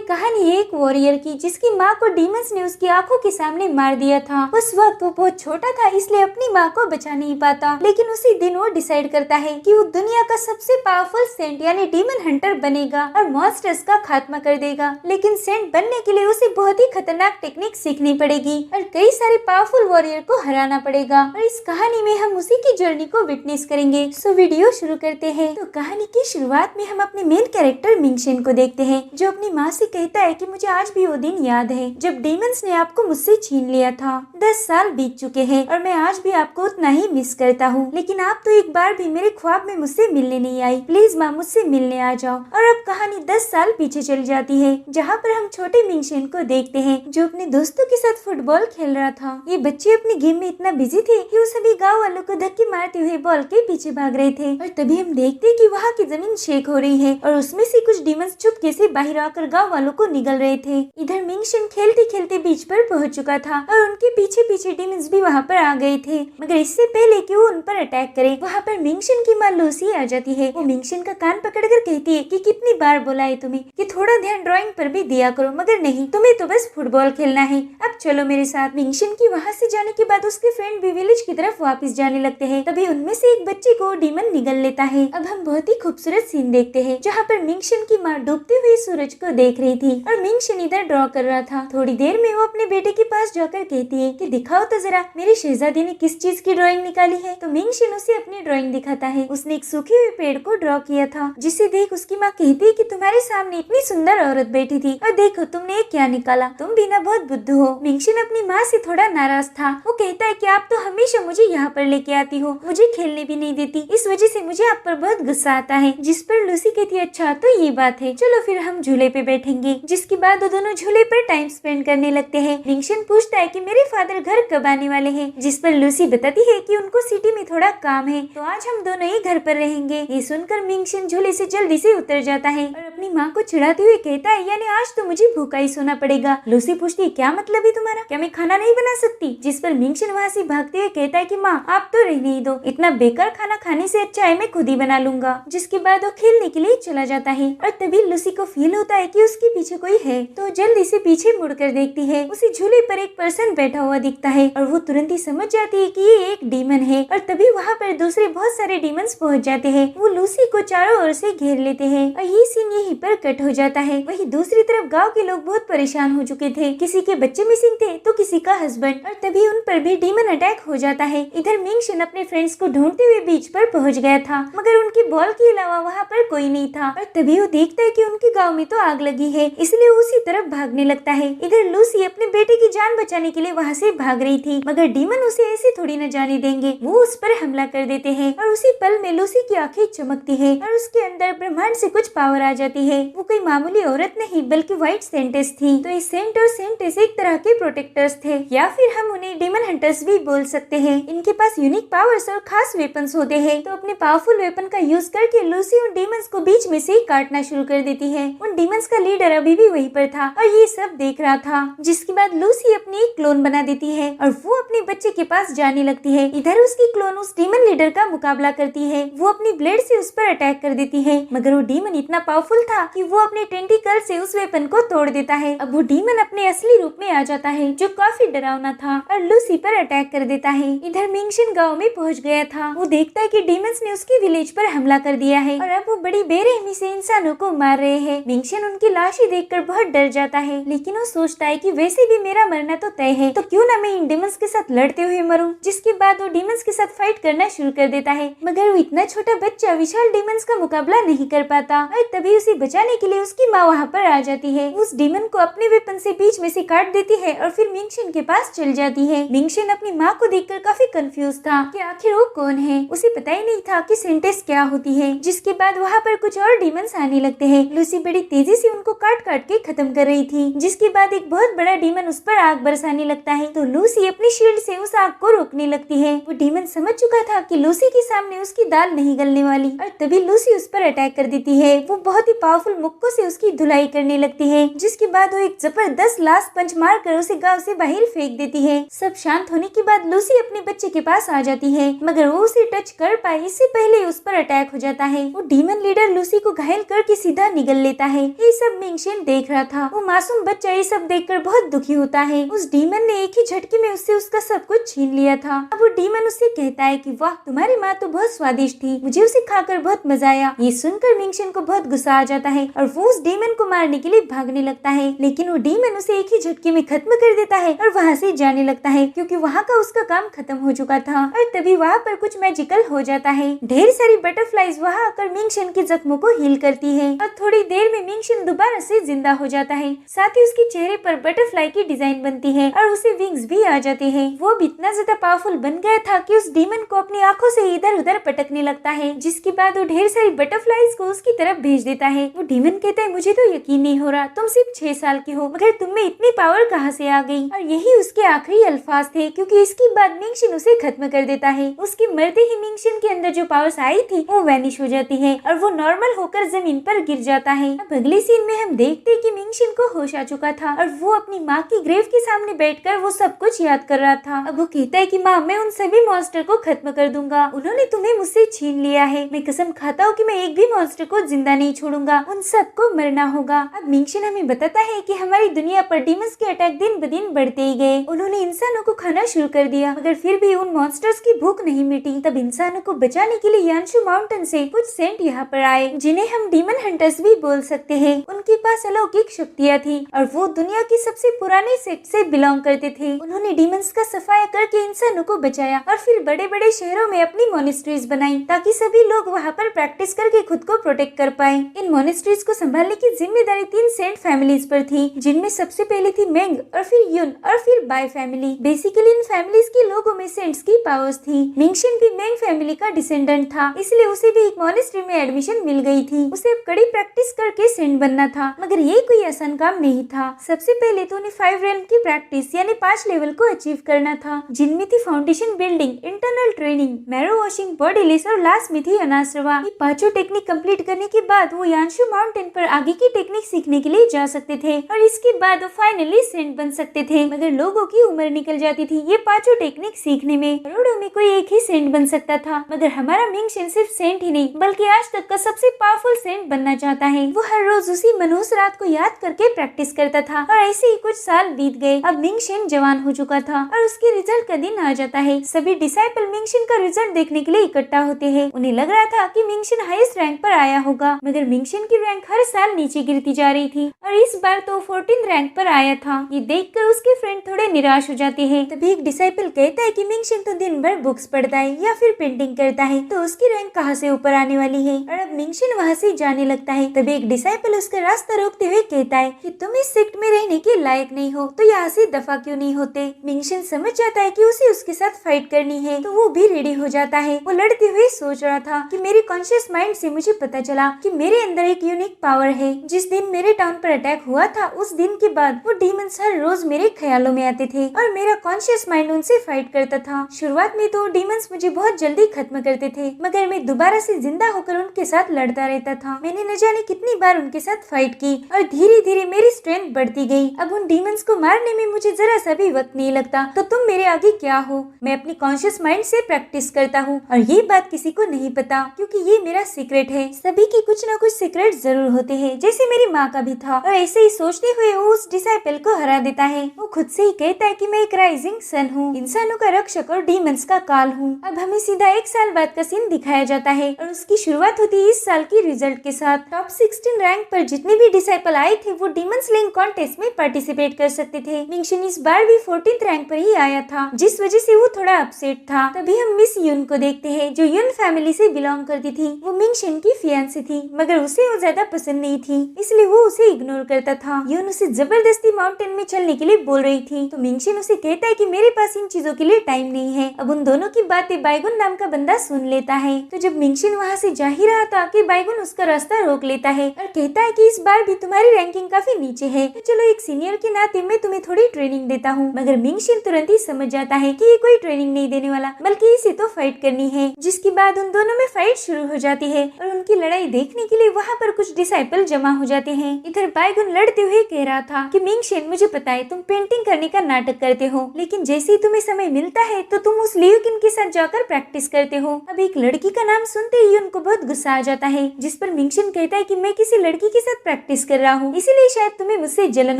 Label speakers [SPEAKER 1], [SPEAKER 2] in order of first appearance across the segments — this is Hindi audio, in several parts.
[SPEAKER 1] कहानी एक वॉरियर की जिसकी माँ को डीमंस ने उसकी आंखों के सामने मार दिया था। उस वक्त वो बहुत छोटा था इसलिए अपनी माँ को बचा नहीं पाता, लेकिन उसी दिन वो डिसाइड करता है कि वो दुनिया का सबसे पावरफुल सेंट यानी डीमन हंटर बनेगा और मॉन्स्टर्स का खात्मा कर देगा। लेकिन सेंट बनने के लिए उसे बहुत ही खतरनाक टेक्निक सीखनी पड़ेगी और कई सारे पावरफुल वॉरियर को हराना पड़ेगा और इस कहानी में हम उसी की जर्नी को विटनेस करेंगे। सो वीडियो शुरू करते हैं। तो कहानी की शुरुआत में हम अपने मेन कैरेक्टर मिंगशेन को देखते हैं जो अपनी माँ से कहता है कि मुझे आज भी वो दिन याद है जब डीमंस ने आपको मुझसे छीन लिया था। 10 साल बीत चुके हैं और मैं आज भी आपको उतना ही मिस करता हूँ, लेकिन आप तो एक बार भी मेरे ख्वाब में मुझसे मिलने नहीं आई। प्लीज माँ मुझसे मिलने आ जाओ। और अब कहानी 10 साल पीछे चली जाती है जहाँ पर हम छोटे मिंगशेन को देखते हैं जो अपने दोस्तों के साथ फुटबॉल खेल रहा था। ये बच्चे अपने गेम में इतना बिजी थे कि वो सभी गाँव वालों को धक्के मारते हुए बॉल के पीछे भाग रहे थे और तभी हम देखते हैं कि वहाँ की जमीन शेक हो रही है और उसमें से कुछ डीमंस चुपके से बाहर आकर गाँव वालों को निगल रहे थे। इधर मिंगशेन खेलते खेलते बीच पर पहुंच चुका था और उनके पीछे पीछे डीमंस भी वहाँ पर आ गए थे, मगर इससे पहले कि वो उन पर अटैक करे वहाँ पर मिंगशेन की माँ लूसी आ जाती है। वो मिंगशेन का कान पकड़कर कहती है कि कितनी बार बोला है तुम्हें कि थोड़ा ध्यान ड्राइंग पर भी दिया करो, मगर नहीं, तुम्हें तो बस फुटबॉल खेलना है। अब चलो मेरे साथ। मिंगशेन की वहाँ से जाने के बाद उसके फ्रेंड भी विलेज की तरफ वापस जाने लगते हैं। तभी उनमें से एक बच्चे को डीमन निगल लेता है। अब हम बहुत ही खूबसूरत सीन देखते हैं जहाँ पर मिंगशेन की माँ डूबते हुए सूरज को देख रही थी और मिंगशेन इधर ड्रॉ कर रहा था। थोड़ी देर में वो अपने बेटे के पास जाकर कहती है कि दिखाओ तो जरा मेरे शहजादे ने किस चीज की ड्राइंग निकाली है। तो मिंगशेन उसे अपनी ड्राइंग दिखाता है। उसने एक सूखे हुए पेड़ को ड्रॉ किया था, जिसे देख उसकी माँ कहती है कि तुम्हारे सामने इतनी सुंदर औरत बैठी थी और देखो तुमने ये क्या निकाला, तुम भी ना बहुत बुद्धू हो। मिंगशेन अपनी माँ से थोड़ा नाराज था। वो कहता है कि आप तो हमेशा मुझे यहाँ पर लेके आती हो, मुझे खेलने भी नहीं देती, इस वजह से मुझे आप पर बहुत गुस्सा आता है। जिस पर लूसी कहती है अच्छा तो ये बात है, चलो फिर हम झूले पे बैठेंगे। जिसके बाद वो दोनों झूले पर टाइम स्पेंड करने लगते हैं। मिंगशेन पूछता है कि मेरे फादर घर कब आने वाले हैं, जिस पर लूसी बताती है कि उनको सिटी में थोड़ा काम है तो आज हम दोनों ही घर पर रहेंगे। ये सुनकर मिंगशेन झूले से जल्दी से उतर जाता है और अपनी माँ को चिढ़ाते हुए कहता है यानी आज तो मुझे भूखा ही सोना पड़ेगा। लूसी पूछती है क्या मतलब है तुम्हारा, क्या मैं खाना नहीं बना सकती? जिस पर मिंगशेन वहाँ से भागते हुए कहता है कि माँ आप तो रहने ही दो, इतना बेकार खाना खाने से अच्छा है मैं खुद ही बना लूंगा। जिसके बाद वो खेलने के लिए चला जाता है और तभी लूसी को फील होता है कि उसके पीछे कोई है, तो जल्दी से पीछे मुड़कर देखती है। उसे झूले पर एक पर्सन बैठा हुआ दिखता है और वो तुरंत ही समझ जाती है कि ये एक डीमन है और तभी वहाँ पर दूसरे बहुत सारे डीमंस पहुँच जाते हैं। वो लूसी को चारों ओर से घेर लेते हैं और ये सीन यहीं पर कट हो जाता है। वहीं दूसरी तरफ गाँव के लोग बहुत परेशान हो चुके थे, किसी के बच्चे मिसिंग थे तो किसी का हस्बैंड, और तभी उन पर भी डीमन अटैक हो जाता है। इधर मिंगशेन अपने फ्रेंड्स को ढूंढते हुए बीच पर पहुंच गया था, मगर उनकी बॉल के अलावा वहाँ पर कोई नहीं था और तभी वो देखता है कि उनके गांव में तो आग लगी है, इसलिए उसी तरफ भागने लगता है। इधर लूसी अपने बेटे की जान बचाने के लिए वहाँ से भाग रही थी, मगर डीमन उसे ऐसे थोड़ी न जाने देंगे। वो उस पर हमला कर देते हैं और उसी पल में लूसी की आंखें चमकती है और उसके अंदर ब्रह्मांड से कुछ पावर आ जाती है। वो कोई मामूली औरत नहीं बल्कि व्हाइट सेंटेस थी। तो इस सेंट और सेंटेस एक तरह के प्रोटेक्टर्स थे, या फिर हम उन्हें डीमन हंटर्स भी बोल सकते हैं। इनके पास यूनिक पावर्स और खास वेपन्स होते हैं, तो अपने पावरफुल वेपन का यूज करके लूसी उन डीमंस को बीच में से काटना शुरू कर देती है। उन डीमंस का लीडर अभी भी वहीं पर था और ये सब देख रहा था। जिसके बाद लूसी अपनी एक क्लोन बना देती है और वो अपने बच्चे के पास जाने लगती है। इधर उसकी क्लोन उस डीमन लीडर का मुकाबला करती है। वो अपनी ब्लेड से उस पर अटैक कर देती है, मगर वो डीमन इतना पावरफुल था कि वो अपने टेंटिकल से उस वेपन को तोड़ देता है। अब वो डीमन अपने असली रूप में आ जाता है जो काफी डरावना था और लूसी पर अटैक कर देता है। इधर मिंगशेन गांव में पहुंच गया था। वो देखता है कि डीमंस ने उसके विलेज पर हमला कर दिया है और अब वो बड़ी बेरहमी से इंसानों को मार रहे हैं। मिंगशेन उनकी लाशें देखकर बहुत डर जाता है, लेकिन वो सोचता है कि वैसे भी मेरा मरना तो तय है, तो क्यों ना मैं इन डीमंस के साथ लड़ते हुए मरूं। जिसके बाद वो डीमंस के साथ फाइट करना शुरू कर देता है, मगर वो इतना छोटा बच्चा विशाल डीमंस का मुकाबला नहीं कर पाता और तभी उसे बचाने के लिए उसकी माँ वहाँ पर आ जाती है। उस डीमन को अपने वेपन से बीच में से काट देती है और फिर मिंगशेन के पास चल जाती है। मिंगशेन अपनी माँ को देखकर काफी कंफ्यूज था कि आखिर वो कौन है। उसे पता ही नहीं था कि सेंटेस क्या होती है। जिसके बाद वहाँ पर कुछ और डीमंस आने लगते हैं। लूसी बड़ी तेजी से उनको काट काट के खत्म कर रही थी। जिसके बाद एक बहुत बड़ा डीमन उस पर आग बरसाने लगता है, तो लूसी अपनी शील्ड से उस आग को रोकने लगती है। वो डीमन समझ चुका था कि लूसी के सामने उसकी दाल नहीं गलने वाली और तभी लूसी उस पर अटैक कर देती है। वो बहुत ही पावरफुल मुक्कों से उसकी धुलाई करने लगती है। जिसके बाद वो एक जबरदस्त लास्ट पंच मार कर उसे गाँव से बाहर फेंक देती है। सब शांत होने के बाद लूसी अपने बच्चे के पास आ जाती है, मगर वो उसे टच कर पाए इससे पहले उस पर अटैक हो जाता है। वो डीमन लीडर लूसी को घायल करके सीधा निगल लेता है। ये सब मिंगशन देख रहा था। वो मासूम बच्चा ये सब देखकर बहुत दुखी होता है। उस डीमन ने एक ही झटके में उससे उसका सब कुछ छीन लिया था। अब वो डीमन उससे कहता है कि वाह, तुम्हारी माँ तो बहुत स्वादिष्ट थी, मुझे उसे खाकर बहुत मजा आया। ये सुनकर मिंगशन को बहुत गुस्सा आ जाता है और वो उस डीमन को मारने के लिए भागने लगता है, लेकिन वो डीमन उसे एक ही झटके में खत्म कर देता है और वहाँ से जाने लगता है, क्योंकि वहाँ का उसका काम खत्म हो चुका था। और तभी वहाँ पर कुछ मैजिकल हो जाता है। ढेर सारी बटरफ्लाईज वहाँ आकर मिंगशन के जख्मों को हील करती है और थोड़ी देर में मिंगशन दोबारा से जिंदा हो जाता है। साथ ही उसके चेहरे पर बटरफ्लाई की डिजाइन बनती है और उसे विंग्स भी आ जाते हैं। वो भी इतना ज्यादा पावरफुल बन गया था कि उस डीमन को अपनी आंखों से इधर उधर पटकने लगता है, जिसके बाद वो ढेर सारी बटरफ्लाईज को उसकी तरफ भेज देता है। वो डीमन कहता है, मुझे तो यकीन नहीं हो रहा, तुम सिर्फ 6 साल के हो, मगर तुम में इतनी पावर कहाँ से आ गई। और यही उसके आखिरी अल्फाज थे, क्योंकि इसके बाद मिंगशन उसे खत्म कर देता है। उसके मरते ही मिंगशन के अंदर जो पावर्स आई थी वो वैनिश हो जाती है और वो नॉर्मल होकर जमीन पर गिर जाता है। अब अगले सीन में हम देखते हैं कि मिंगशन को होश आ चुका था और वो अपनी माँ की ग्रेव के सामने बैठकर वो सब कुछ याद कर रहा था। अब वो कहता है कि माँ, मैं उन सभी मॉन्स्टर को खत्म कर दूंगा, उन्होंने तुम्हें मुझसे छीन लिया है। मैं कसम खाता हूँ कि मैं एक भी मॉन्स्टर को जिंदा नहीं छोड़ूंगा, उन सबको मरना होगा। अब मिंगशन हमें बताता है कि हमारी दुनिया पर डीमंस के अटैक दिन ब दिन बढ़ते ही गए। उन्होंने इंसानों को खाना शुरू कर दिया, मगर फिर भी उन मॉन्स्टर्स की भूख नहीं मिटी। तब इंसानों को बचाने के लिए यानशु माउंटेन से कुछ सेंट यहाँ पर आए, जिन्हें हम डीमन हंटर्स भी बोल सकते हैं। उनके पास अलौकिक शक्तियाँ थी और वो दुनिया की सबसे पुराने सेक्ट से बिलोंग करते थे। उन्होंने डीमंस का सफाया करके इंसानों को बचाया और फिर बड़े बड़े शहरों में अपनी मोनेस्ट्रीज बनाई, ताकि सभी लोग वहाँ पर प्रैक्टिस करके खुद को प्रोटेक्ट कर पाए। इन मोनेस्ट्रीज को संभालने की जिम्मेदारी 3 सेंट फैमिलीज पर थी, जिनमें सबसे पहले थी मेंग और फिर युन और फिर बाय फैमिली। बेसिकली इन फैमिलीज के लोगों में सेंट्स की पावर्स थी। मिंगशन भी मेंग फैमिली का डिसेंडेंट था, इसलिए उसे भी एक मोनेस्ट्री में एडमिशन मिल गई थी। उसे अब कड़ी प्रैक्टिस करके सेंट बनना था, मगर ये कोई आसान काम नहीं था। सबसे पहले तो उन्हें 5 रैंक की प्रैक्टिस यानी 5 लेवल को अचीव करना था, जिनमें थी foundation building, internal training, marrow washing, body less और लास्ट में थी अनासरवा। ये 5 टेक्निक कंप्लीट करने के बाद वो यानशु माउंटेन पर आगे की टेक्निक सीखने के लिए जा सकते थे और इसके बाद वो फाइनली सेंट बन सकते थे। मगर लोगों की उम्र निकल जाती थी ये 5 टेक्निक सीखने में। करोड़ों में कोई एक ही सेंट बन सकता था, मगर हमारा मिंगशन सिर्फ सेंट ही नहीं बल्कि आज तक का सबसे पावरफुल सेंट बनना चाहता है। वो हर रोज उसी मनहूस रात को याद करके प्रैक्टिस करता था और ऐसे ही कुछ साल बीत गए। अब मिंगशन जवान हो चुका था और उसके रिजल्ट का दिन आ जाता है। सभी डिसाइपल मिंगशन का रिजल्ट देखने के लिए इकट्ठा होते हैं। उन्हें लग रहा था कि मिंगशन हाईएस्ट रैंक पर आया होगा, मगर मिंगशन की रैंक हर साल नीचे गिरती जा रही थी और इस बार तो 14th रैंक पर आया था। ये देखकर उसके फ्रेंड थोड़े निराश हो जाते हैं। तभी एक डिसाइपल कहता है कि मिंगशन तो दिन भर बुक्स पढ़ता है या फिर पेंटिंग करता है, तो उसकी रैंक कहाँ से ऊपर आने वाली है। और अब मिंगशन वहाँ से जाने लगता है। तभी एक डिसाइपल उसका रास्ता रोकते हुए कहता है कि तुम इस सेक्ट में रहने के लायक नहीं हो, तो यहाँ से दफा क्यों नहीं होते। मिंगशन समझ जाता है कि उसे उसके साथ फाइट करनी है, तो वो भी रेडी हो जाता है। वो लड़ते हुए सोच रहा था कि मेरे कॉन्शियस माइंड से मुझे पता चला कि मेरे अंदर एक यूनिक पावर है। जिस दिन मेरे टाउन पर अटैक हुआ था उस दिन के बाद वो डीमंस हर रोज मेरे ख्यालों में आते थे और मेरा कॉन्शियस माइंड उनसे फाइट करता था। शुरुआत में तो डीमंस मुझे बहुत जल्दी खत्म करते थे, मगर मैं दोबारा से जिंदा होकर उनके साथ लड़ता रहता था। मैंने न जाने कितनी बार उनके साथ फाइट की और धीरे धीरे मेरी स्ट्रेंथ बढ़ती गई। अब उन डीमंस को मारने में मुझे जरा सा भी वक्त नहीं लगता। तो तुम मेरे आगे क्या हो? मैं अपनी कॉन्शियस माइंड से प्रैक्टिस करता हूँ और ये बात किसी को नहीं पता, क्योंकि ये मेरा सीक्रेट है। सभी की कुछ न कुछ सीक्रेट जरूर होते हैं, जैसे मेरी माँ का भी था। और ऐसे ही सोचते हुए वो उस डिसाइपल को हरा देता है। वो खुद से ही कहता है कि मैं एक राइजिंग सन हूँ, इंसानों का रक्षक और डीमंस का काल हूँ। अब हमें सीधा 1 साल बाद का सीन दिखाया जाता है और उसकी शुरुआत होती है इस साल की रिजल्ट के साथ। टॉप 16 रैंक पर जितने भी डिसाइपल आए थे वो डीमन स्लेइंग कॉन्टेस्ट में पार्टिसिपेट कर सकते थे। मिंगशन इस बार भी 14th रैंक पर ही आया था, जिस वजह से वो थोड़ा अपसेट था। तभी हम मिस युन को देखते हैं, जो युन फैमिली से बिलोंग करती थी। वो मिंगशन की फियांसी थी, मगर उसे वो ज्यादा पसंद नहीं थी, इसलिए वो उसे इग्नोर करता था। युन उसे जबरदस्ती माउंटेन में चलने के लिए बोल रही थी, तो मिंगशन उसे कहता है कि मेरे पास इन चीजों के लिए टाइम नहीं है। अब उन दोनों की बातें बाइगुन नाम का बंदा सुन लेता है। तो जब मिंगशन वहाँ से जा ही रहा था कि बाइगुन उसका रास्ता रोक लेता है और कहता है कि इस बार भी तुम्हारी रैंकिंग काफी नीचे नीचे है, तो चलो एक सीनियर के नाते मैं तुम्हें थोड़ी ट्रेनिंग देता हूँ। मगर मिंगशिन तुरंत ही समझ जाता है कि ये कोई ट्रेनिंग नहीं देने वाला, बल्कि इसे तो फाइट करनी है। जिसके बाद उन दोनों में फाइट शुरू हो जाती है और उनकी लड़ाई देखने के लिए वहाँ पर कुछ डिसाइपल जमा हो जाते हैं। इधर बायगुन लड़ते हुए कह रहा था कि मिंगशिन, मुझे पता है तुम पेंटिंग करने का नाटक करते हो, लेकिन जैसे ही तुम्हें समय मिलता है तो तुम उस लियू किन के साथ जाकर प्रैक्टिस करते हो। अब एक लड़की का नाम सुनते ही उनको बहुत गुस्सा आ जाता है, जिस पर मिंगशिन कहता है कि मैं किसी लड़की के साथ प्रैक्टिस कर रहा हूँ, इसीलिए शायद तुम्हें मुझसे जलन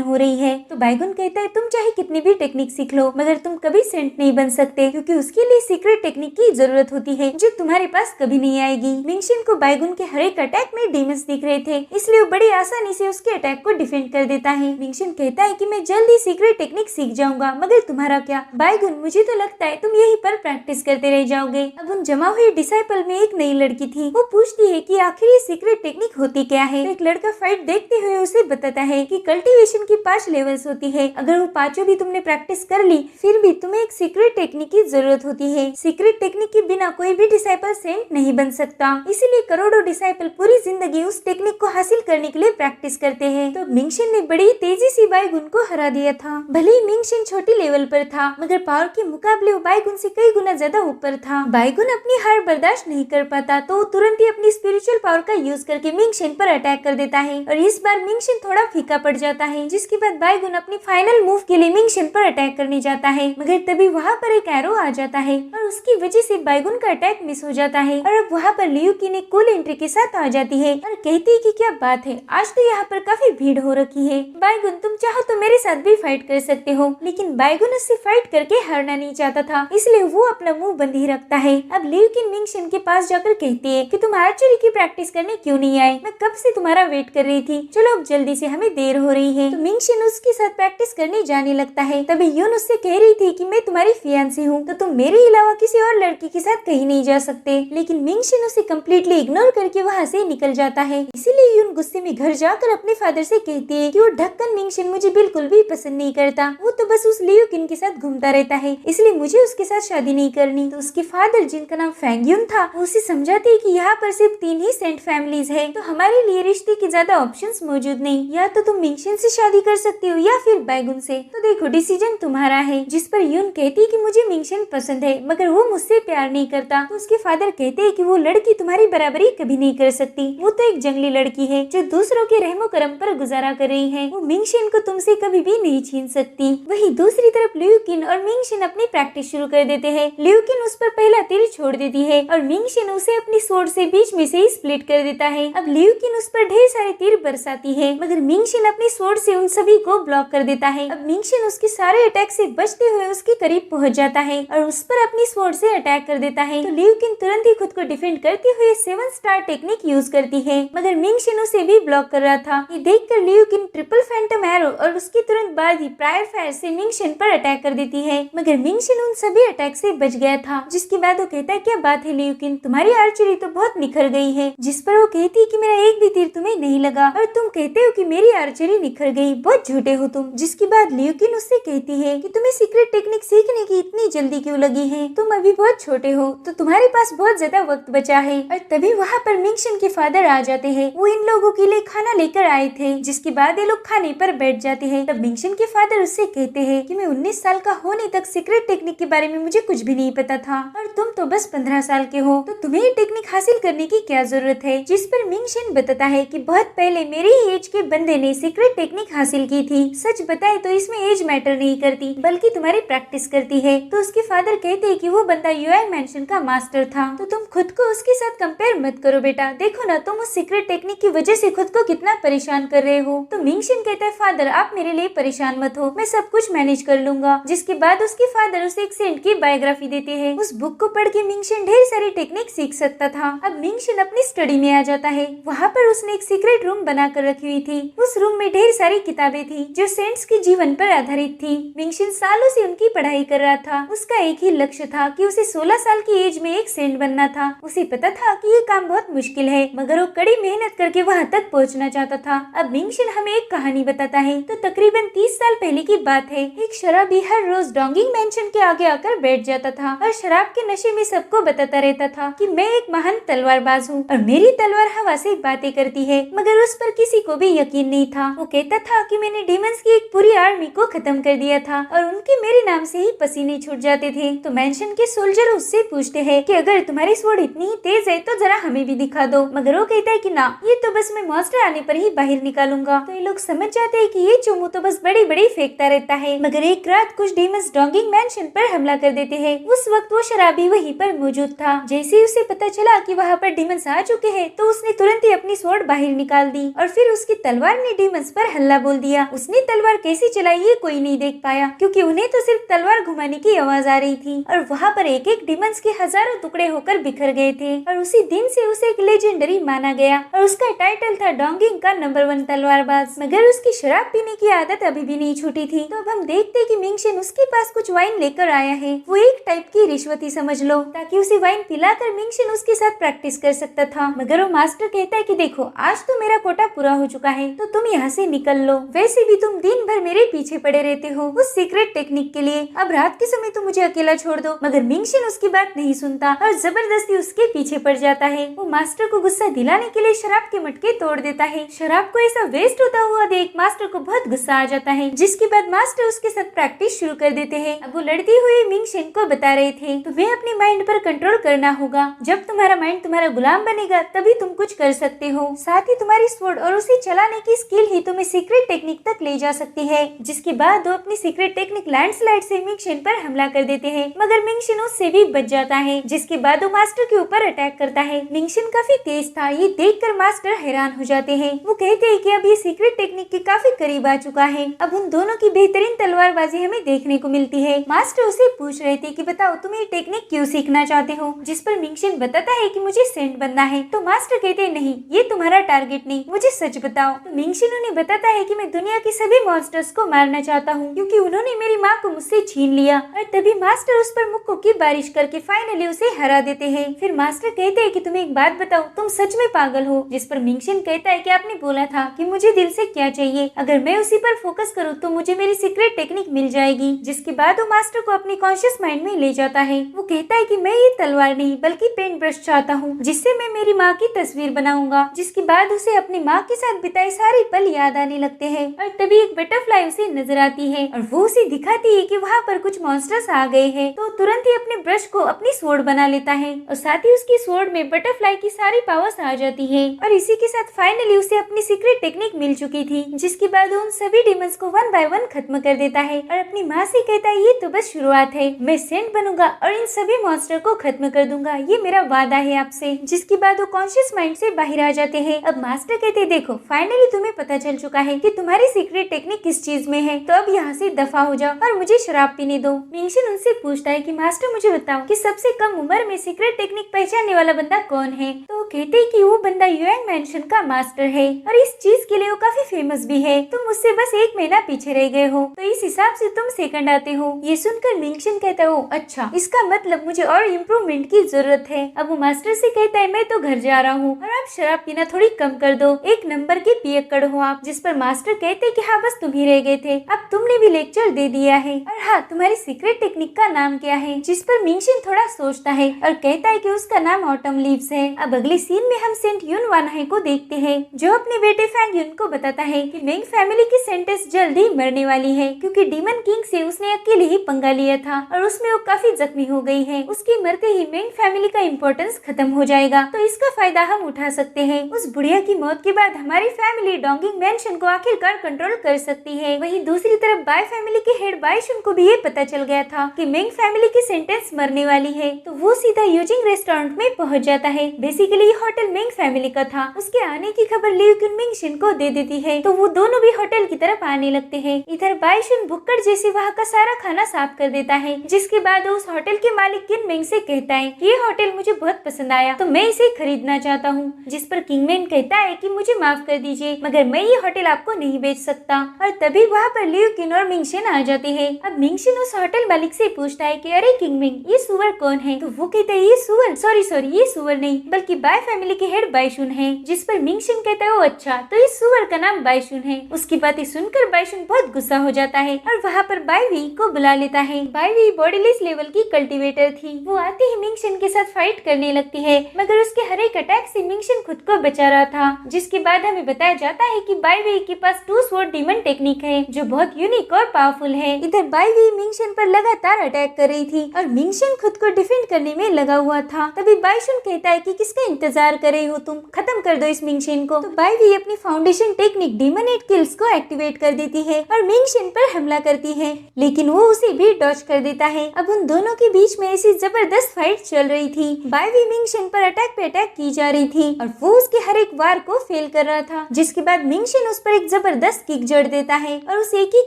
[SPEAKER 1] हो रही है। तो बायगुन कहता है तुम चाहे कितनी भी टेक्निक सीख लो, मगर तुम कभी सेंट नहीं बन सकते, क्योंकि उसके लिए सीक्रेट टेक्निक की जरूरत होती है जो तुम्हारे पास कभी नहीं आएगी। मिंगशिन को बायगुन के हर एक अटैक में डीमंस दिख रहे थे, इसलिए वो बड़ी आसानी से उसके अटैक को डिफेंड कर देता है। मिंगशिन कहता है कि मैं जल्द ही सीक्रेट टेक्निक सीख जाऊंगा, मगर तुम्हारा क्या? बायगुन, मुझे तो लगता है तुम यहीं पर प्रैक्टिस करते रह जाओगे। अब उन जमा हुए डिसाइपल में एक नई लड़की थी, वो पूछती है कि आखिर ये सीक्रेट टेक्निक होती क्या है। तो एक लड़का फाइट देखते हुए उसे बताता है कि कल्टीवेशन की 5 लेवल्स होती है, अगर वो पांचों भी तुमने प्रैक्टिस कर ली फिर भी तुम्हें एक सीक्रेट टेक्निक की जरूरत होती है। सीक्रेट टेक्निक के बिना कोई भी डिसाइपल सेंट नहीं बन सकता, इसीलिए करोड़ों डिसाइपल पूरी जिंदगी उस टेक्निक को हासिल करने के लिए प्रैक्टिस करते हैं। तो मिंगशिन ने बड़ी तेजी से बायगुन को हरा दिया था। भले ही मिंगशिन छोटी लेवल पर था, मगर पावर के मुकाबले वो बायगुन से कई गुना ज्यादा ऊपर था। बायगुन अपनी हार बर्दाश्त नहीं कर पाता, तो वो तुरंत ही अपनी स्पिरिचुअल पावर का यूज करके मिंगशिन पर अटैक कर देता है और इस बार मिंगशिन थोड़ा फीका पड़ जाता है। जिसके बाद बायगुन अपनी फाइनल मूव के लिए मिंगशिन पर अटैक करने जाता है, मगर तभी वहाँ पर एक एरो आ जाता है और उसकी वजह से बायगुन का अटैक मिस हो जाता है। और अब वहाँ पर लियू किन एक कूल एंट्री के साथ आ जाती है और कहती है कि क्या बात है, आज तो यहाँ पर काफी भीड़ हो रखी है। बायगुन, तुम चाहो तो मेरे साथ भी फाइट कर सकते हो। लेकिन बायगुन उससे फाइट करके हारना नहीं चाहता था, इसलिए वो अपना मुंह बंद ही रखता है। अब लियू किन मिंगशिन के पास जाकर कहती है कि तुम आर्चरी की प्रैक्टिस करने क्यों नहीं आए? मैं कब से तुम्हारा वेट कर रही थी, चलो अब जल्दी से, हमें देर हो रही है। तो मिंगशिन उसके साथ प्रैक्टिस करने जाने लगता है। तभी यून उससे कह रही थी कि मैं तुम्हारी फियांसी हूँ, तो तुम मेरे अलावा किसी और लड़की के साथ कहीं नहीं जा सकते। लेकिन मिंगशिन उसे कम्प्लीटली इग्नोर करके वहाँ से निकल जाता है। इसीलिए यून गुस्से में घर जाकर अपने फादर से कहती है कि वो ढक्कन मिंगशिन मुझे बिल्कुल भी पसंद नहीं करता, वो तो बस उस लियू किन के साथ घूमता रहता है, इसलिए मुझे उसके साथ शादी नहीं करनी। तो उसके फादर, जिनका नाम फैंगयुन था, वो उसे समझाते हैं कि यहाँ पर सिर्फ 3 ही सेंट फैमिलीज है, तो हमारे लिए रिश्ते के ज्यादा ऑप्शंस मौजूद नहीं, या तो तुम मिंगशिन से शादी कर सकती हो या फिर बायगुन से, तो देखो डिसीजन तुम्हारा है। जिस पर यून कहती है कि मुझे मिंगशिन पसंद है, मगर वो मुझसे प्यार नहीं करता। तो उसके फादर कहते हैं कि वो लड़की तुम्हारी बराबरी कभी नहीं कर सकती, वो तो एक जंगली लड़की है जो दूसरों के रहमो करम पर गुजारा कर रही है, वो मिंगशिन को तुमसे कभी भी नहीं छीन सकती। वहीं दूसरी तरफ लियू किन और मिंगशिन अपनी प्रैक्टिस शुरू कर देते हैं। लियू किन उस पर पहला तीर छोड़ देती है और मिंगशिन उसे अपनी स्वॉर्ड से बीच में से ही स्प्लिट कर देता है। अब लियू किन उस पर ढेर सारे तीर बरसाती है, मगर मिंगशिन अपनी स्वॉर्ड से उन सभी को ब्लॉक कर देता है। अब मिंगशिन उसके सारे अटैक से बचते हुए उसके करीब पहुंच जाता है और उस पर अपनी स्वॉर्ड से अटैक कर देता है। तो लियू किन तुरंत ही खुद को डिफेंड करते हुए 7 स्टार टेक्निक यूज करती है, मगर मिंगशिन उसे भी ब्लॉक कर रहा था। ये देखकर लियू किन ट्रिपल फैंटम एरो और उसके तुरंत बाद ही प्रायर फायर से मिंगशिन पर अटैक कर देती है, मगर मिंगशिन उन सभी अटैक से बच गया था। जिसके बाद वो कहता है क्या बात है लियू किन, तुम्हारी आर्चरी तो बहुत निखर गई है। जिस पर वो कहती है कि मेरा एक भी तीर तुम्हें नहीं लगा और तुम कहते हो कि मेरी आर्चरी निखर गई, बहुत झूठे हो तुम। जिसके बाद लियू किन उससे कहती है कि तुम्हें सीक्रेट टेक्निक सीखने की इतनी जल्दी क्यों लगी है, तुम अभी बहुत छोटे हो, तो तुम्हारे पास बहुत ज्यादा वक्त बचा है। और तभी वहाँ पर मिंगशिन के फादर आ जाते हैं, वो इन लोगों के लिए खाना लेकर आए थे। जिसके बाद ये लोग खाने पर बैठ जाते हैं। तब मिंगशिन के फादर उससे कहते हैं कि मैं 19 साल का होने तक सीक्रेट टेक्निक के बारे में मुझे कुछ भी नहीं पता था और तुम तो बस 15 साल के हो, तो तुम्हें ये टेक्निक हासिल करने की क्या जरूरत है। जिस पर मिंगशिन बताता है कि बहुत पहले मेरी एज के बंदे ने सीक्रेट टेक्निक हासिल की थी, सच बताए तो इसमें एज मैटर नहीं करती, बल्कि तुम्हारी प्रैक्टिस करती है। तो उसके फादर कहते हैं कि वो बंदा यूआई मैंशन का मास्टर था, तो तुम खुद को उसके साथ कंपेयर मत करो बेटा, देखो ना तुम उस सीक्रेट टेक्निक की वजह से खुद को कितना परेशान कर रहे हो। तो मिंगशिन कहता है फादर आप मेरे लिए परेशान मत हो, मैं सब कुछ मैनेज कर लूंगा। जिसके बाद उसके फादर उसे एक सेंट की बायोग्राफी देते हैं। उस बुक को पढ़ के मिंगशिन ढेर सारी टेक्निक सीख सकता था। अब मिंगशिन अपनी स्टडी में आ जाता है। वहाँ पर उसने एक सीक्रेट रूम बना कर रखी हुई थी। उस रूम में ढेर सारी किताबें थी जो सेंट्स के जीवन पर आधारित थी। मिंगशिन सालों से उनकी पढ़ाई कर रहा था। उसका एक ही लक्ष्य था कि उसे 16 साल की एज में एक सेंट बनना था। उसे पता था कि ये काम बहुत मुश्किल है, मगर वो कड़ी मेहनत करके वहाँ तक पहुँचना चाहता था। अब मिंगशिन हमें एक कहानी बताता है। तो तकरीबन 30 साल पहले की बात है। एक शराबी हर रोज डोंगिंग मैंशन के आगे आकर बैठ जाता था और शराब के नशे में सबको बताता रहता था कि मैं एक महान तलवारबाज हूँ और मेरी तलवार हवा से बातें करती है, मगर उस पर किसी को भी यकीन नहीं था। वो कहता था कि मैंने डीमंस की एक पूरी आर्मी को खत्म कर दिया था और उनके मेरे नाम से ही पसीने छूट जाते थे। तो मेंशन के सोल्जर उससे पूछते हैं कि अगर तुम्हारी स्वॉर्ड इतनी ही तेज है तो जरा हमें भी दिखा दो, मगर वो कहता है कि ना, ये तो बस मैं मॉन्स्टर आने पर ही बाहर निकालूंगा। तो ये लोग समझ जाते हैं कि ये चुम्मू तो बस बड़ी बड़ी फेंकता रहता है। मगर एक रात कुछ डीमंस डोंगिंग मैंशन पर हमला कर देते हैं। उस वक्त वो शराबी वहीं पर मौजूद था। जैसे ही उसे पता चला कि वहाँ पर डीमंस आ चुके हैं तो उसने तुरंत ही अपनी स्वॉर्ड बाहर निकाल दी और फिर उसकी तलवार ने डीमंस पर हल्ला बोल दिया। उसने तलवार कैसे चलाई ये कोई नहीं देख पाया, क्योंकि उन्हें तो सिर्फ तलवार घुमाने की आवाज आ रही थी और वहाँ पर एक एक डीमंस के हजारों टुकड़े होकर बिखर गए थे। और उसी दिन से उसे एक लेजेंडरी माना गया और उसका टाइटल था डोंगिंग का नंबर 1 तलवारबाज। मगर उसकी शराब पीने की आदत अभी भी नहीं छूटी थी। तो अब हम देखते कि मिंगशन उसके पास कुछ वाइन लेकर आया है। वो एक टाइप की रिश्वत ही समझ लो, ताकि उसे वाइन पिलाकर मिंगशन उसके साथ प्रैक्टिस कर सकता था। मगर वो मास्टर कहता है कि देखो, आज तो मेरा कोटा पूरा हो चुका है तो तुम यहाँ से निकल लो। वैसे भी तुम दिन भर मेरे पीछे पड़े रहते हो उस सीक्रेट टेक्निक के लिए, अब रात के समय तो मुझे अकेला छोड़ दो। मगर मिंगशन उसकी बात नहीं सुनता और जबरदस्ती उसके पीछे पड़ जाता है। वो मास्टर को गुस्सा दिलाने के लिए शराब के मटके तोड़ देता है। शराब को ऐसा वेस्ट होता हुआ देख मास्टर को बहुत गुस्सा आ जाता है, जिसके बाद मास्टर उसके साथ प्रैक्टिस शुरू कर देते हैं। अब वो लड़ती हुई मिंगशन को बता रहे थे तो वे अपने माइंड पर कंट्रोल करना होगा। जब तुम्हारा माइंड तुम्हारा गुलाम बनेगा तभी तुम कुछ कर सकते हो। साथ ही तुम्हारी स्वॉर्ड और उसे चलाने की स्किल ही तुम्हें सीक्रेट टेक्निक तक ले जा सकती है। जिसके बाद वो अपनी सीक्रेट टेक्निक लैंडस्लाइड से मिंगशन पर हमला कर देते हैं, मगर मिंगशन उससे भी बच जाता है। जिसके बाद वो मास्टर के ऊपर अटैक करता है। मिंगशन काफी तेज था, ये देखकर मास्टर हैरान हो जाते हैं। वो कहते हैं कि अब ये सीक्रेट टेक्निक के काफी करीब आ चुका है। अब उन दोनों की बेहतरीन तलवारबाजी हमें देखने को मिलती है। मास्टर उसे पूछ रहे थे कि बताओ तुम ये टेक्निक क्यों सीखना चाहते हो, जिस पर मिंगशन बताता है कि मुझे सेंट बनना है। तो मास्टर कहते हैं नहीं, ये तुम्हारा टारगेट नहीं, मुझे सच बताओ। तो मिंगशन उन्हें बताता है कि मैं दुनिया के सभी मॉन्स्टर्स को मारना चाहता हूँ, क्योंकि उन्होंने मेरी माँ को मुझसे छीन लिया। और तभी मास्टर उस पर मुक्कों की बारिश करके फाइनली उसे हरा देते हैं। फिर मास्टर कहते हैं कि तुम्हें एक बात बताओ, तुम सच में पागल हो। जिस पर मिंगशन कहता है कि आपने बोला था कि मुझे दिल से क्या चाहिए, अगर मैं उसी पर फोकस करूँ तो मुझे मेरी सीक्रेट टेक्निक मिल जाएगी। जिसके बाद वो मास्टर को अपनी कॉन्शियस माइंड में ले जाता है। वो कहता है कि मैं ये तलवार नहीं बल्कि पेंट ब्रश चाहता हूँ, जिससे मैं मेरी माँ की तस्वीर बनाऊंगा। जिसके बाद उसे अपनी माँ के साथ बिताए सारे पल याद आने लगते हैं। और तभी एक बटरफ्लाई उसे नजर आती है और वो उसे दिखाती है कि वहाँ पर कुछ मॉन्स्टर्स आ गए हैं। तो तुरंत ही अपने ब्रश को अपनी स्वॉर्ड बना लेता है और साथ ही उसकी स्वॉर्ड में बटरफ्लाई की सारी पावर्स आ जाती है। और इसी के साथ फाइनली उसे अपनी सीक्रेट टेक्निक मिल चुकी थी। जिसके बाद उन सभी डीमंस को 1 बाय 1 खत्म कर देता है और अपनी माँ से कहता है ये तो बस शुरुआत है, मैं सेंट बनूंगा और इन सभी मॉन्स्टर को खत्म कर दूंगा, ये मेरा वादा है आपसे। जिसके बाद वो कॉन्शियस माइंड से बाहर आ जाते हैं। अब मास्टर कहते देखो, फाइनली तुम्हें पता चल चुका है कि तुम्हारी सीक्रेट टेक्निक किस चीज में है, तो अब यहाँ से दफा हो जाओ और मुझे शराब पीने दो। मिंगशन उनसे पूछता है कि मास्टर मुझे बताओ कि सबसे कम उम्र में सीक्रेट टेक्निक पहचानने वाला बंदा कौन है। तो कहते हैं कि वो बंदा युएंग मैंशन का मास्टर है और इस चीज के लिए वो काफी फेमस भी है। तुम मुझसे बस 1 महीना पीछे रह गए हो, तो इस हिसाब से तुम सेकंड आते हो। ये सुनकर मिंगशन कहता है अच्छा, इसका मतलब मुझे और इम्प्रूवमेंट की जरूरत है। अब वो मास्टर से कहता है मैं तो घर जा रहा हूँ और आप शराब पीना थोड़ी कम कर दो, 1 नंबर के पियक्कड़ हो आप। जिस पर मास्टर कहते कि हाँ बस तुम ही रह गए थे, अब तुमने भी लेक्चर दे दिया है। और हाँ, तुम्हारी सीक्रेट टेक्निक का नाम क्या है। जिस पर मिंगशन थोड़ा सोचता है और कहता है कि उसका नाम ऑटम लीव्स है। अब अगले सीन में हम सेंट यून वानहे को देखते हैं, जो अपने बेटे फैंग यून को बताता है कि मेंग फैमिली की सेंटेंस जल्द ही मरने वाली है, क्योंकि डीमन किंग से उसने अकेले ही पंगा लिया था और उसमें वो काफी जख्मी हो गई है। उसके मरते ही मेंग फैमिली का इम्पोर्टेंस खत्म हो जाएगा, तो इसका फायदा हम उठा सकते हैं। उस बुढ़िया की मौत के बाद हमारी फैमिली डोंगिंग मैंशन को आखिरकार कंट्रोल कर सकती है। वहीं दूसरी तरफ बाय फैमिली के हेड बायशुन को भी ये पता चल गया था कि मेंग फैमिली की सेंटेंस मरने वाली है, तो वो सीधा यूजिंग रेस्टोरेंट में पहुंच जाता है। बेसिकली ये होटल मेंग फैमिली का था। उसके आने की खबर लियू क्युन मिंगशन को दे देती है, तो वो दोनों भी होटल की तरफ आने लगते हैं। इधर बायशुन भुक्कड़ जैसे वहाँ का सारा खाना साफ कर देता है। जिसके बाद उस होटल के मालिक किन मेंग से कहता है ये होटल मुझे बहुत पसंद आया, तो मैं इसे खरीदना चाहता हूँ। जिस पर किंगमैन कहता है कि मुझे माफ कर दीजिए, मगर मैं ये होटल आपको नहीं बेच सकता। और तभी वहाँ पर लियू किन और मिंगशन आ जाते हैं। अब मिंगशन उस होटल मालिक से पूछता है कि अरे किंगमैन, ये सुअर कौन है। तो वो कहता है ये सुअर, सॉरी ये सुअर नहीं बल्कि बाय फैमिली के हेड बायशुन है। जिस पर मिंगशन कहता है अच्छा, तो इस सुअर का नाम बायशुन है। उसकी बातें सुनकर बायशुन बहुत गुस्सा हो जाता है और वहाँ पर बायवी को बुला लेता है। बायवी बॉडीलेस लेवल की कल्टीवेटर थी। वो आते ही मिंगशन के साथ फाइट करने लगती है, मगर उसके हर एक अटैक से मिंगशन खुद को बचा रहा था। जिसके बाद हमें बताया जाता है कि कि बाईवी के पास टू स्वॉर्ड डीमन टेक्निक है जो बहुत यूनिक और पावरफुल है। इधर बाईवी मिंगशन पर लगातार अटैक कर रही थी और मिंगशन खुद को डिफेंड करने में लगा हुआ था। तभी बाईशुन कहता है कि किसका इंतजार कर रही हो तुम, खत्म कर दो इस मिंगशन को। तो बाईवी अपनी फाउंडेशन टेक्निक डीमनेट किल्स को एक्टिवेट कर देती है और मिंगशन पर हमला करती है, लेकिन वो उसे भी डॉज कर देता है। अब उन दोनों के बीच में ऐसी जबरदस्त फाइट चल रही थी। बाईवी मिंगशन पर अटैक पे अटैक की जा रही थी और वो उसके हर एक वार को फेल कर रहा था, जिसके बाद मिंगशन उस पर एक जबरदस्त किक जड़ देता है और उस एक ही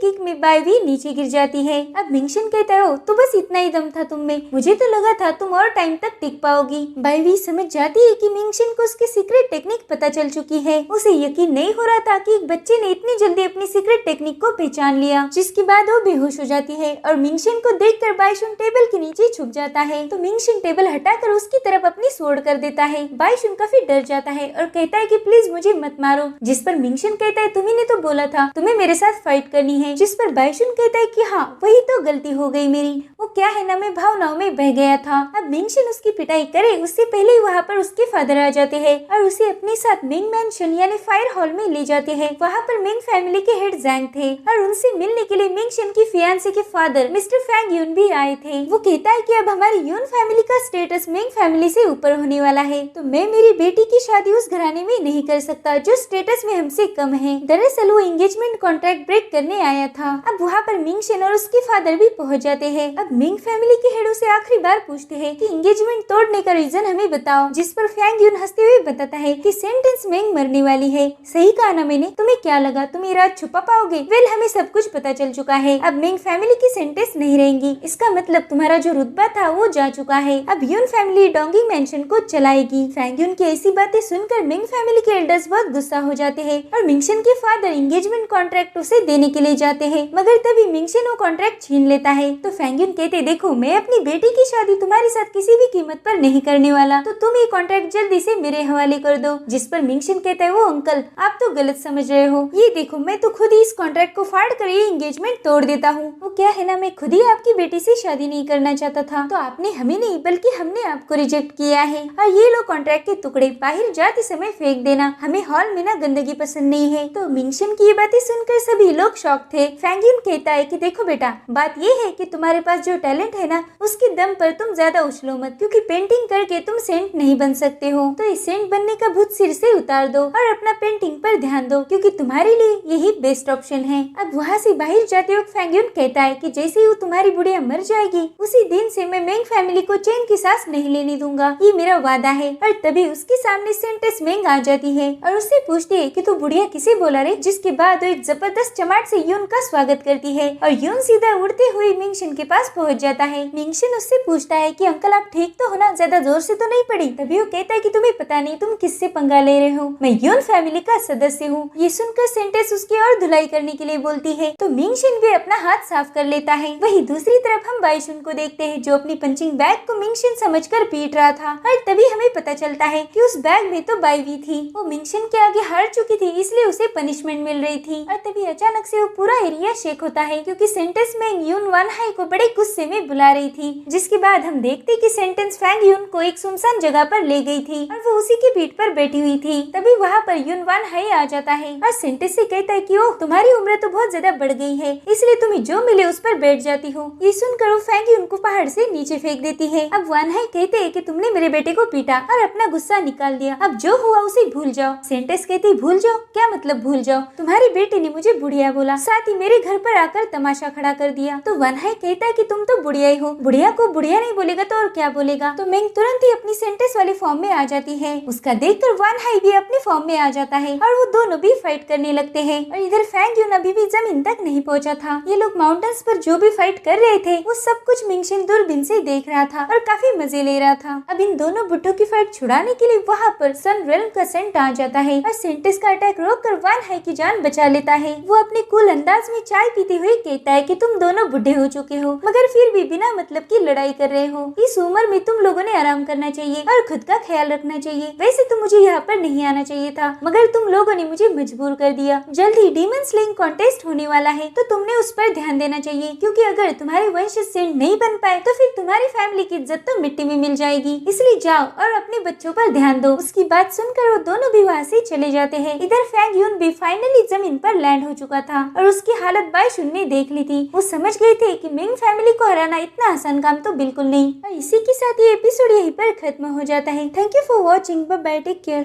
[SPEAKER 1] किक में बाईवी नीचे गिर जाती है। अब मिंगशन कहता हो तो बस इतना ही दम था तुम में, मुझे तो लगा था तुम और टाइम तक टिक पाओगी। बाईवी समझ जाती है कि मिंगशन को उसकी सीक्रेट टेक्निक पता चल चुकी है। उसे यकीन नहीं हो रहा था कि एक बच्चे ने इतनी जल्दी अपनी सीक्रेट टेक्निक को पहचान लिया, जिसके बाद वो बेहोश हो जाती है और मिंगशन को देखकर बाईशुन टेबल के नीचे छुप जाता है। तो मिंगशन टेबल हटाकर उसकी तरफ अपनी स्वॉर्ड कर देता है। बाईशुन काफी डर जाता है और कहता है कि प्लीज मुझे मत मारो, जिस पर मिंगशन कहता है तुम्ही ने तो बोला था तुम्हें मेरे साथ फाइट करनी है, जिस पर बाईशुन कहता है कि हाँ वही तो गलती हो गई मेरी, वो क्या है ना मैं भावनाओं में बह गया था। अब मिंगशन उसकी पिटाई करे उससे पहले ही वहाँ पर उसके फादर आ जाते हैं और उसे अपने साथ मिंग मैंशन यानी फायर हॉल में ले जाते हैं। वहाँ पर मिंग फैमिली के हेड जैंग थे और उनसे मिलने के लिए मिंगशन की फियांसे के फादर मिस्टर फैंग यून भी आए थे। वो कहता है कि अब हमारी यून फैमिली का स्टेटस मिंग फैमिली से ऊपर होने वाला है, तो मैं मेरी बेटी की शादी उस घराने में नहीं कर सकता जो स्टेटस में हमसे कम है। दरअसल वो एंगेजमेंट कॉन्ट्रैक्ट ब्रेक करने आया था। अब वहाँ पर मिंगशन और उसके फादर भी पहुँच जाते हैं। अब मिंग फैमिली के हेड उसे आखिरी बार पूछते हैं कि एंगेजमेंट तोड़ने का रीजन हमें बताओ, जिस पर फैंग यून हंसते हुए बताता है कि सेंटेंस मिंग मरने वाली है। सही कहा ना मैंने, तुम्हें क्या लगा तुम ये राज छुपा पाओगे? वेल हमें सब कुछ पता चल चुका है, अब मिंग फैमिली की सेंटेंस नहीं रहेंगी, इसका मतलब तुम्हारा जो रुतबा था वो जा चुका है। अब यून फैमिली डोंगिंग मैंशन को चलाएगी। फैंग यून की ऐसी बातें सुनकर मिंग फैमिली के एल्डर्स बहुत गुस्सा हो जाते हैं और मिंगशन के फादर एंगेजमेंट कॉन्ट्रैक्ट उसे देने के लिए जाते हैं, मगर तभी मिंगशन वो कॉन्ट्रैक्ट छीन लेता है। तो फैंग यून कहते देखो मैं अपनी बेटी की शादी तुम्हारे साथ किसी भी कीमत पर नहीं करने वाला, तो तुम ये कॉन्ट्रैक्ट जल्दी से मेरे हवाले कर दो। जिस पर मिंगशन कहता है वो अंकल आप तो गलत समझ रहे हो, ये देखो मैं तो खुद ही इस कॉन्ट्रैक्ट को फाड़ कर ये एंगेजमेंट तोड़ देता हूँ। वो क्या है ना मैं खुद ही आपकी बेटी से शादी नहीं करना चाहता था, तो आपने हमें नहीं बल्कि हमने आपको रिजेक्ट किया है और ये लो कॉन्ट्रैक्ट के टुकड़े बाहर जाते समय फेंक देना, हमें हॉल में ना गंदगी पसंद नहीं है। तो मिंगशन की ये बातें सुनकर सभी लोग शॉक थे। फैंग यून कहता है कि देखो बेटा बात ये है कि तुम्हारे पास जो टैलेंट है ना उसके दम पर तुम ज्यादा उछलो मत, क्योंकि पेंटिंग करके तुम सेंट नहीं बन सकते हो, तो इस सेंट बनने का भूत सिर से उतार दो और अपना पेंटिंग पर ध्यान दो, क्योंकि तुम्हारे लिए यही बेस्ट ऑप्शन है। अब वहाँ से बाहर जाते वक्त फैंग यून कहता है कि जैसे ही वो तुम्हारी बुढ़िया मर जाएगी उसी दिन से मैं मेंग फैमिली को चैन की सांस नहीं लेने दूंगा, ये मेरा वादा है। और तभी उसके सामने सेंटेंस मेंग आ जाती है और उससे पूछती है कि तू बुढ़िया किसे बोला रे, जिसके बाद वो एक जबरदस्त चमाट से यून का स्वागत करती है और यून सीधा उड़ते हुए मिंगशन के पास पहुंच जाता है। मिंगशन उससे पूछता है कि अंकल आप ठीक तो हो ना, ज्यादा जोर से तो नहीं पड़ी? तभी वो कहता है कि तुम्हें पता नहीं तुम किससे पंगा ले रहे हो, मैं यून फैमिली का सदस्य हूँ। ये सुनकर सेंटेंस उसकी और धुलाई करने के लिए बोलती है, तो मिंगशन भी अपना हाथ साफ कर लेता है। वही दूसरी तरफ हम बाईशुन को देखते हैं जो अपनी पंचिंग बैग को मिंगशन समझकर पीट रहा था और तभी हमें पता चलता है कि उस बैग में तो बाईवी थी। वो मिंगशन के आगे हार चुकी थी इसलिए उसे पनिशमेंट मिल रही थी और तभी अचानक से वो पूरा एरिया शेक होता है क्योंकि सेंटेंस में यून वन हाई को बड़े गुस्से में बुला रही थी। जिसके बाद हम देखते कि सेंटेंस फैंग यून को एक सुनसान जगह पर ले गई थी और वो उसी की पीठ पर बैठी हुई थी। तभी वहाँ पर यून वन हाई आ जाता है और सेंटेंस से कहता है कि ओह तुम्हारी उम्र तो बहुत ज्यादा बढ़ गई है, इसलिए तुम्हें जो मिले उस पर बैठ जाती हो। ये सुनकर वो फैंग यून को पहाड़ से नीचे फेंक देती है। अब वन हाई कहते हैं कि तुमने मेरे बेटे को पीटा और अपना गुस्सा निकाल दिया, अब जो हुआ उसे भूल जाओ। सेंटेंस कहती भूल जाओ? क्या मतलब भूल जाओ? तुम्हारी बेटे ने मुझे बुढ़िया बोला, साथ ही मेरे घर पर आकर तमाशा खड़ा कर दिया। तो वन हाई कहता है कि तुम तो बुढ़िया ही हो, बुढ़िया को बुढ़िया नहीं बोलेगा तो और क्या बोलेगा? तो मेंग तुरंत ही अपनी सेंटेंस वाले फॉर्म में आ जाती है। उसका देखकर वन हाई भी अपने फॉर्म में आ जाता है और वो दोनों भी फाइट करने लगते हैं। और इधर फैंग यून अभी भी जमीन तक नहीं पहुंचा था। ये लोग माउंटेन्स पर जो भी फाइट कर रहे थे वो सब कुछ मिंगशन दूरबीन से देख रहा था और काफी मजे ले रहा था। अब इन दोनों बुड्ढों की फाइट छुड़ाने के लिए वहाँ पर सन रेल्म का सेंट आ जाता है और सेंटेंस का अटैक रोककर वन हाई की जान बचा लेता है। वो अपने कूल अंदाज में चाय पीते हुए कहता है कि तुम दोनों बुढ़े हो चुके हो मगर फिर भी बिना मतलब की लड़ाई कर रहे हो। इस उम्र में तुम लोगों ने आराम करना चाहिए और खुद का ख्याल रखना चाहिए। वैसे तो मुझे यहाँ पर नहीं आना चाहिए था मगर तुम लोगों ने मुझे मजबूर कर दिया। जल्द ही डीमन स्लेइंग कॉन्टेस्ट होने वाला है तो तुमने उस पर ध्यान देना चाहिए, क्योंकि अगर तुम्हारे वंश सेंट नहीं बन पाए तो फिर तुम्हारी फैमिली की इज्जत तो मिट्टी में मिल जाएगी। इसलिए जाओ और अपने बच्चों पर ध्यान दो। उसकी बात सुनकर वो दोनों भी वहाँ से चले जाते हैं। इधर फैंग यून भी फाइनली जमीन पर लैंड हो चुका था और उसकी हालत बाइशुन ने देख ली थी। वो समझ गए थे कि मिंग फैमिली को हराना इतना आसान काम तो बिल्कुल नहीं। और इसी के साथ ये एपिसोड यहीं पर खत्म हो जाता है। Thank you for watching, bye bye, take care.